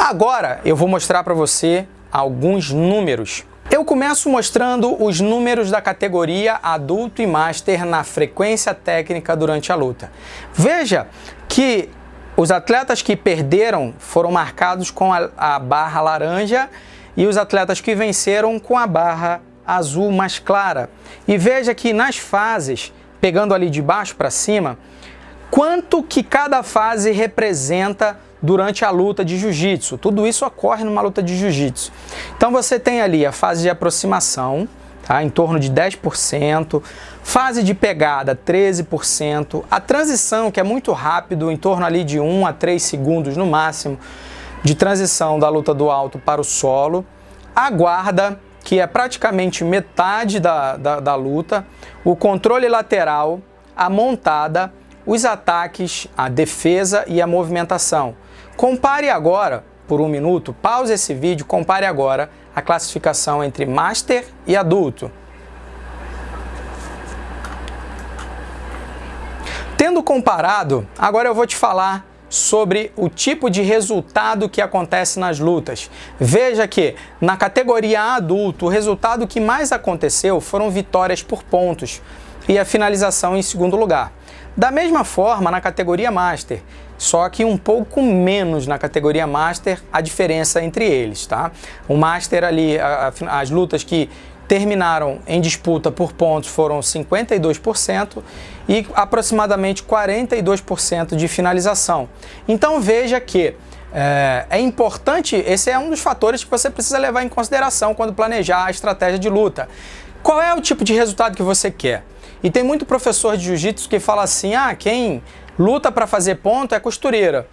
Agora eu vou mostrar para você alguns números. Eu começo mostrando os números da categoria adulto e master na frequência técnica durante a luta. Veja que os atletas que perderam foram marcados com a barra laranja e os atletas que venceram com a barra azul mais clara. E veja que nas fases, pegando ali de baixo para cima, quanto que cada fase representa durante a luta de jiu-jitsu. Tudo isso ocorre numa luta de jiu-jitsu. Então você tem ali a fase de aproximação, tá? Em torno de 10%, fase de pegada 13%, a transição, que é muito rápido, em torno ali de 1 a 3 segundos no máximo, de transição da luta do alto para o solo, a guarda, que é praticamente metade da luta, o controle lateral, a montada, os ataques, a defesa e a movimentação. Compare agora, por 1 minuto, pause esse vídeo, compare agora a classificação entre Master e Adulto. Tendo comparado, agora eu vou te falar sobre o tipo de resultado que acontece nas lutas. Veja que na categoria adulto, o resultado que mais aconteceu foram vitórias por pontos e a finalização em segundo lugar. Da mesma forma na categoria Master, só que um pouco menos na categoria Master a diferença entre eles, tá? O Master ali, as lutas que terminaram em disputa por pontos foram 52% e aproximadamente 42% de finalização. Então veja que é importante, esse é um dos fatores que você precisa levar em consideração quando planejar a estratégia de luta. Qual é o tipo de resultado que você quer? E tem muito professor de jiu-jitsu que fala assim, quem luta para fazer ponto é costureira,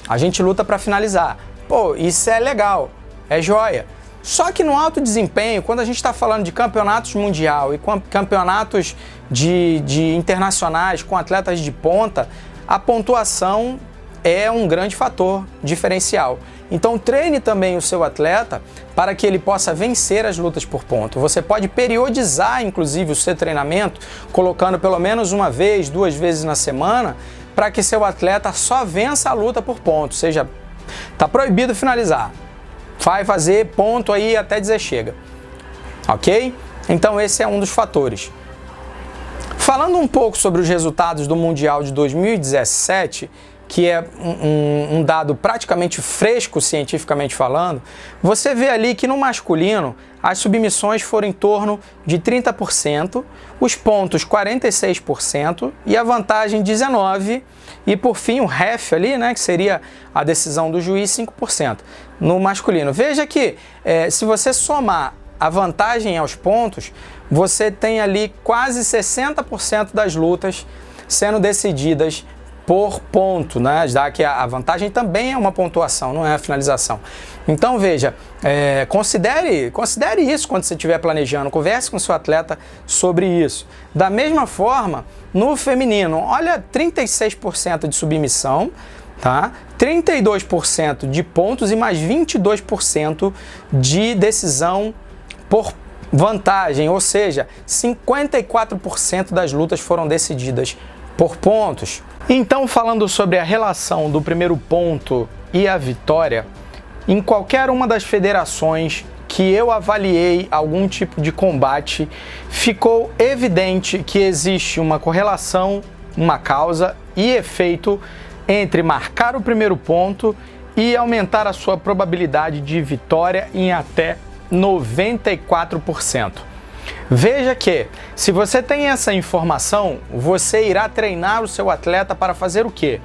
a gente luta para finalizar. Pô, isso é legal, é joia. Só que no alto desempenho, quando a gente está falando de campeonatos mundial e campeonatos de internacionais com atletas de ponta, a pontuação é um grande fator diferencial. Então treine também o seu atleta para que ele possa vencer as lutas por ponto. Você pode periodizar, inclusive, o seu treinamento, colocando pelo menos 1 vez, 2 vezes na semana, para que seu atleta só vença a luta por ponto. Ou seja, está proibido finalizar. Vai fazer ponto aí até dizer chega. Ok? Então esse é um dos fatores. Falando um pouco sobre os resultados do Mundial de 2017, que é um dado praticamente fresco cientificamente falando, você vê ali que no masculino as submissões foram em torno de 30%, os pontos 46% e a vantagem 19%, e por fim o ref ali, né, que seria a decisão do juiz, 5% no masculino. Veja que se você somar a vantagem aos pontos, você tem ali quase 60% das lutas sendo decididas por ponto, né? Já que a vantagem também é uma pontuação, não é a finalização. Então veja, considere isso quando você estiver planejando, converse com o seu atleta sobre isso. Da mesma forma, no feminino, olha, 36% de submissão, tá? 32% de pontos e mais 22% de decisão por vantagem, ou seja, 54% das lutas foram decididas por pontos. Então, falando sobre a relação do primeiro ponto e a vitória, em qualquer uma das federações que eu avaliei algum tipo de combate, ficou evidente que existe uma correlação, uma causa e efeito entre marcar o primeiro ponto e aumentar a sua probabilidade de vitória em até 94%. Veja que, se você tem essa informação, você irá treinar o seu atleta para fazer o quê?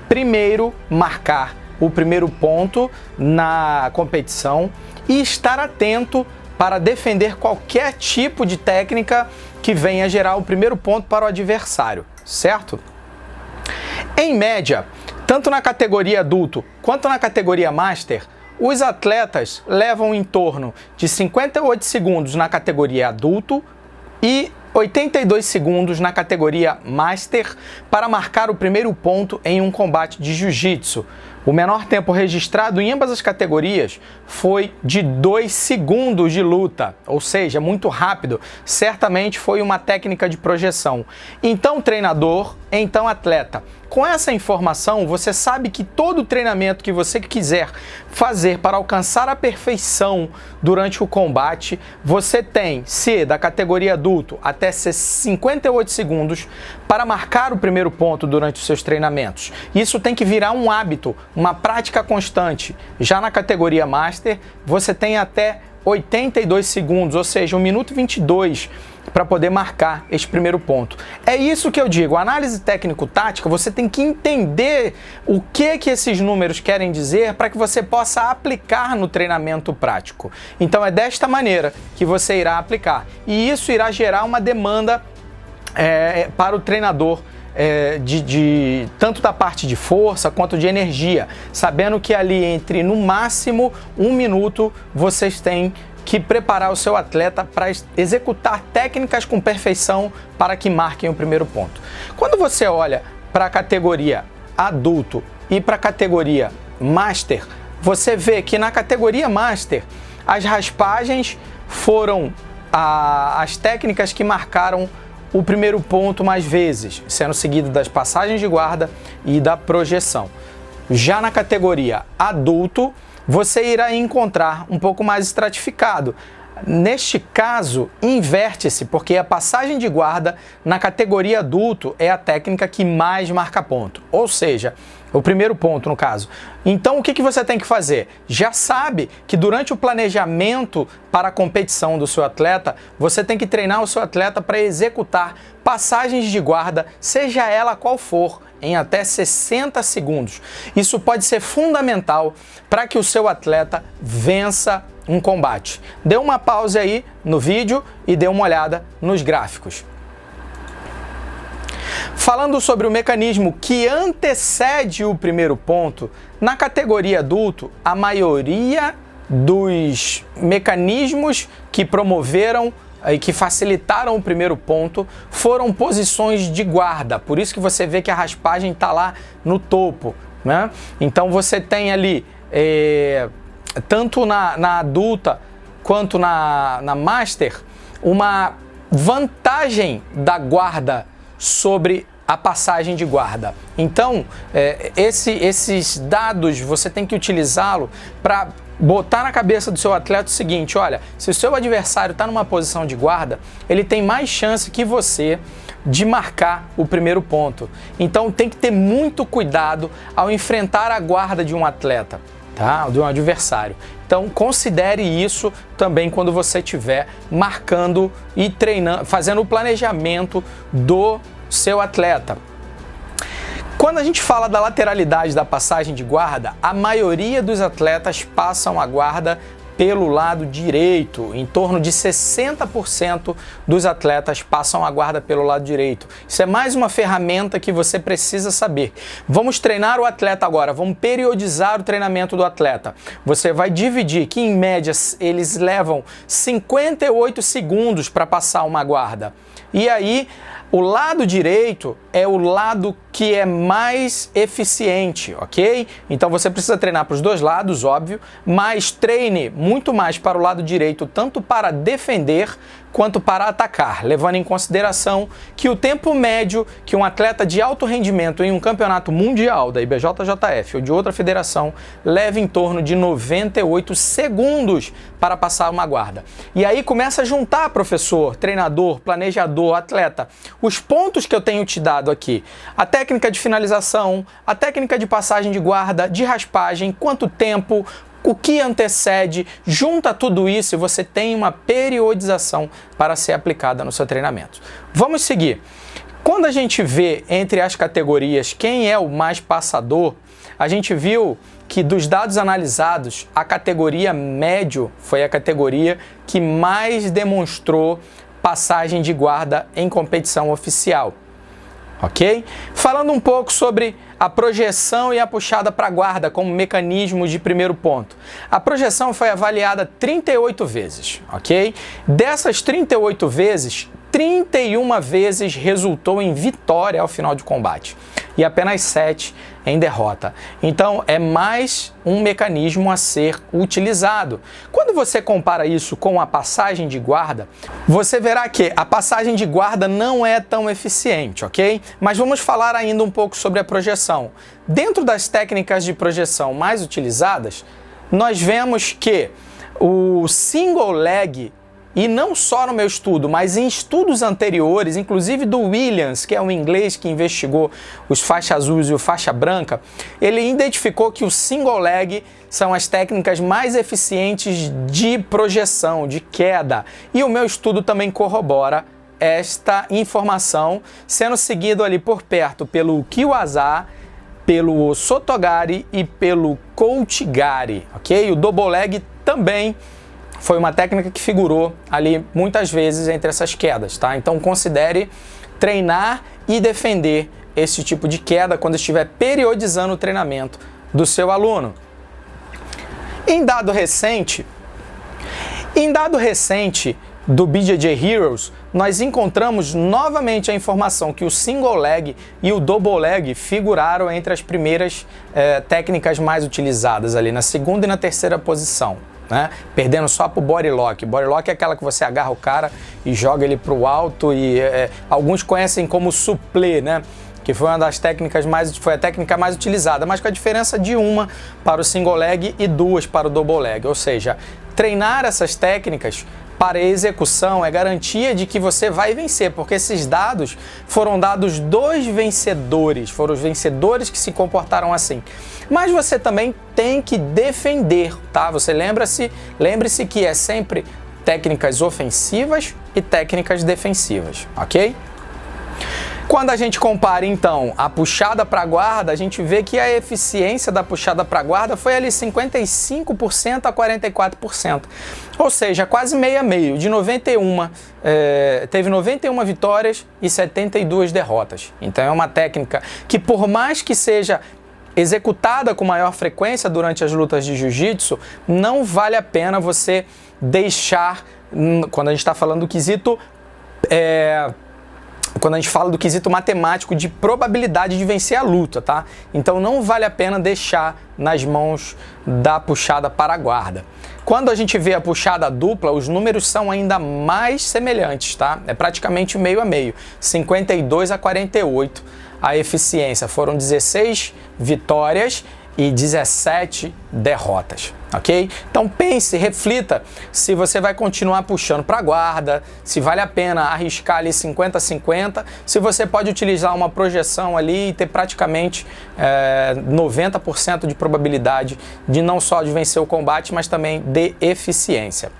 Primeiro, marcar o primeiro ponto na competição e estar atento para defender qualquer tipo de técnica que venha gerar o primeiro ponto para o adversário, certo? Em média, tanto na categoria adulto quanto na categoria master, os atletas levam em torno de 58 segundos na categoria adulto e 82 segundos na categoria Master para marcar o primeiro ponto em um combate de jiu-jitsu. O menor tempo registrado em ambas as categorias foi de 2 segundos de luta, ou seja, muito rápido. Certamente foi uma técnica de projeção. Então, treinador, então atleta, Com essa informação, você sabe que todo treinamento que você quiser fazer para alcançar a perfeição durante o combate, você tem, se da categoria adulto, até 58 segundos para marcar o primeiro ponto durante os seus treinamentos. Isso tem que virar um hábito, uma prática constante. Já na categoria Master, você tem até 82 segundos, ou seja, 1 minuto e 22 para poder marcar esse primeiro ponto. É isso que eu digo, análise técnico-tática, você tem que entender o que esses números querem dizer para que você possa aplicar no treinamento prático. Então é desta maneira que você irá aplicar. E isso irá gerar uma demanda para o treinador, tanto da parte de força quanto de energia, sabendo que ali entre no máximo 1 minuto vocês têm que preparar o seu atleta para executar técnicas com perfeição para que marquem o primeiro ponto. Quando você olha para a categoria adulto e para a categoria Master, você vê que na categoria Master as raspagens foram as técnicas que marcaram o primeiro ponto mais vezes, sendo seguido das passagens de guarda e da projeção. Já na categoria adulto, você irá encontrar um pouco mais estratificado. Neste caso, inverte-se, porque a passagem de guarda na categoria adulto é a técnica que mais marca ponto, ou seja, o primeiro ponto no caso. Então o que você tem que fazer? Já sabe que durante o planejamento para a competição do seu atleta, você tem que treinar o seu atleta para executar passagens de guarda, seja ela qual for, em até 60 segundos. Isso pode ser fundamental para que o seu atleta vença um combate. Dê uma pausa aí no vídeo e dê uma olhada nos gráficos. Falando sobre o mecanismo que antecede o primeiro ponto, na categoria adulto, a maioria dos mecanismos que promoveram e que facilitaram o primeiro ponto foram posições de guarda, por isso que você vê que a raspagem está lá no topo, né? Então você tem ali, tanto na adulta quanto na Master, uma vantagem da guarda sobre a passagem de guarda. Então, esses dados você tem que utilizá-lo para botar na cabeça do seu atleta o seguinte: olha, se o seu adversário está numa posição de guarda, ele tem mais chance que você de marcar o primeiro ponto. Então tem que ter muito cuidado ao enfrentar a guarda de um atleta, tá? De um adversário. Então considere isso também quando você estiver marcando e treinando, fazendo o planejamento do seu atleta. Quando a gente fala da lateralidade da passagem de guarda, a maioria dos atletas passam a guarda pelo lado direito. Em torno de 60% dos atletas passam a guarda pelo lado direito. Isso é mais uma ferramenta que você precisa saber. Vamos treinar o atleta agora, vamos periodizar o treinamento do atleta. Você vai dividir que, em média, eles levam 58 segundos para passar uma guarda. E aí, o lado direito é o lado que é mais eficiente, ok? Então você precisa treinar para os dois lados, óbvio, mas treine muito mais para o lado direito, tanto para defender quanto para atacar, levando em consideração que o tempo médio que um atleta de alto rendimento em um campeonato mundial da IBJJF ou de outra federação leva em torno de 98 segundos para passar uma guarda. E aí começa a juntar, professor, treinador, planejador, atleta, os pontos que eu tenho te dado aqui. A técnica de finalização, a técnica de passagem de guarda, de raspagem, quanto tempo, o que antecede, junta tudo isso e você tem uma periodização para ser aplicada no seu treinamento. Vamos seguir. Quando a gente vê entre as categorias quem é o mais passador, a gente viu que dos dados analisados, a categoria médio foi a categoria que mais demonstrou passagem de guarda em competição oficial. Ok? Falando um pouco sobre a projeção e a puxada para a guarda como mecanismo de primeiro ponto. A projeção foi avaliada 38 vezes, ok? Dessas 38 vezes, 31 vezes resultou em vitória ao final de combate e apenas 7 em derrota. Então, é mais um mecanismo a ser utilizado. Quando você compara isso com a passagem de guarda, você verá que a passagem de guarda não é tão eficiente, ok? Mas vamos falar ainda um pouco sobre a projeção. Dentro das técnicas de projeção mais utilizadas, nós vemos que o single leg, e não só no meu estudo, mas em estudos anteriores, inclusive do Williams, que é um inglês que investigou os faixa azuis e o faixa branca, ele identificou que o single leg são as técnicas mais eficientes de projeção, de queda. E o meu estudo também corrobora esta informação, sendo seguido ali por perto pelo Kiwaza, pelo Sotogari e pelo Kouchigari, ok? O double leg também foi uma técnica que figurou ali muitas vezes entre essas quedas, tá? Então considere treinar e defender esse tipo de queda quando estiver periodizando o treinamento do seu aluno. Em dado recente do BJJ Heroes, nós encontramos novamente a informação que o single leg e o double leg figuraram entre as primeiras técnicas mais utilizadas ali, na segunda e na terceira posição. Né? Perdendo só pro body lock. Body lock é aquela que você agarra o cara e joga ele pro alto e alguns conhecem como supplé, né? Que foi uma das técnicas foi a técnica mais utilizada, mas com a diferença de uma para o single leg e 2 para o double leg. Ou seja, treinar essas técnicas para execução é garantia de que você vai vencer, porque esses dados foram dados dos vencedores, foram os vencedores que se comportaram assim. Mas você também tem que defender, tá? Você lembre-se que é sempre técnicas ofensivas e técnicas defensivas, ok? Quando a gente compara, então, a puxada para guarda, a gente vê que a eficiência da puxada para guarda foi ali 55% a 44%. Ou seja, quase meio a meio. De 91, teve 91 vitórias e 72 derrotas. Então é uma técnica que, por mais que seja executada com maior frequência durante as lutas de jiu-jitsu, não vale a pena você deixar, quando a gente está falando do quesito... quando a gente fala do quesito matemático de probabilidade de vencer a luta, tá? Então não vale a pena deixar nas mãos da puxada para a guarda. Quando a gente vê a puxada dupla, os números são ainda mais semelhantes, tá? É praticamente meio a meio, 52 a 48 a eficiência. Foram 16 vitórias e 17 derrotas, ok? Então pense, reflita se você vai continuar puxando para a guarda, se vale a pena arriscar ali 50-50, se você pode utilizar uma projeção ali e ter praticamente 90% de probabilidade de não só de vencer o combate, mas também de eficiência.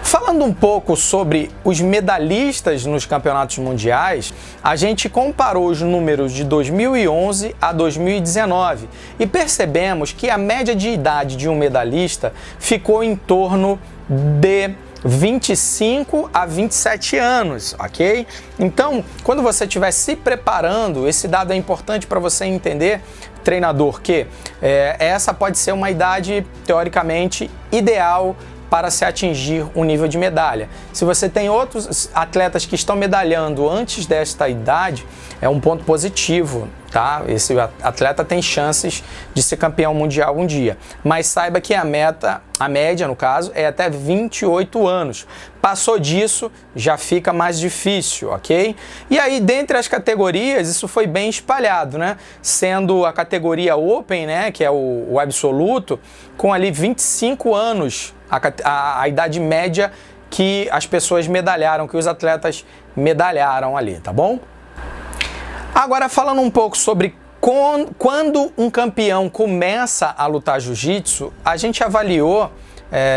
Falando um pouco sobre os medalhistas nos campeonatos mundiais, a gente comparou os números de 2011 a 2019 e percebemos que a média de idade de um medalhista ficou em torno de 25 a 27 anos, ok? Então, quando você estiver se preparando, esse dado é importante para você entender, treinador, que essa pode ser uma idade teoricamente ideal para se atingir um nível de medalha. Se você tem outros atletas que estão medalhando antes desta idade, é um ponto positivo, tá? Esse atleta tem chances de ser campeão mundial um dia. Mas saiba que a média, no caso, é até 28 anos. Passou disso, já fica mais difícil, ok? E aí, dentre as categorias, isso foi bem espalhado, né? Sendo a categoria Open, né, que é o absoluto, com ali 25 anos, a idade média que as pessoas medalharam, que os atletas medalharam ali, tá bom? Agora, falando um pouco sobre quando um campeão começa a lutar jiu-jitsu, a gente avaliou,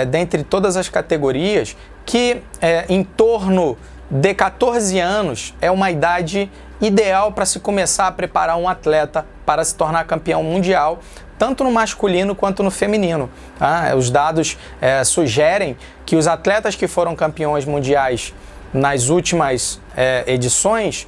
dentre todas as categorias, que em torno de 14 anos é uma idade ideal para se começar a preparar um atleta para se tornar campeão mundial, tanto no masculino quanto no feminino. Tá? Os dados sugerem que os atletas que foram campeões mundiais nas últimas edições,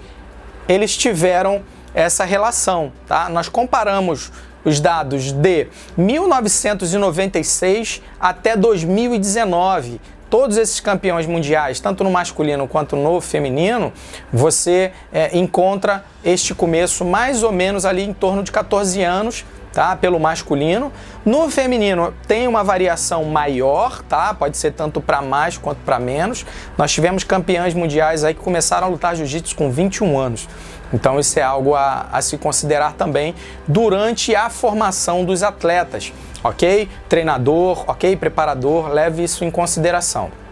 eles tiveram essa relação. Tá? Nós comparamos os dados de 1996 até 2019, todos esses campeões mundiais, tanto no masculino quanto no feminino, você encontra este começo mais ou menos ali em torno de 14 anos, tá? Pelo masculino. No feminino tem uma variação maior, tá? Pode ser tanto para mais quanto para menos. Nós tivemos campeãs mundiais aí que começaram a lutar jiu-jitsu com 21 anos. Então isso é algo a se considerar também durante a formação dos atletas, ok? Treinador, ok? Preparador, leve isso em consideração.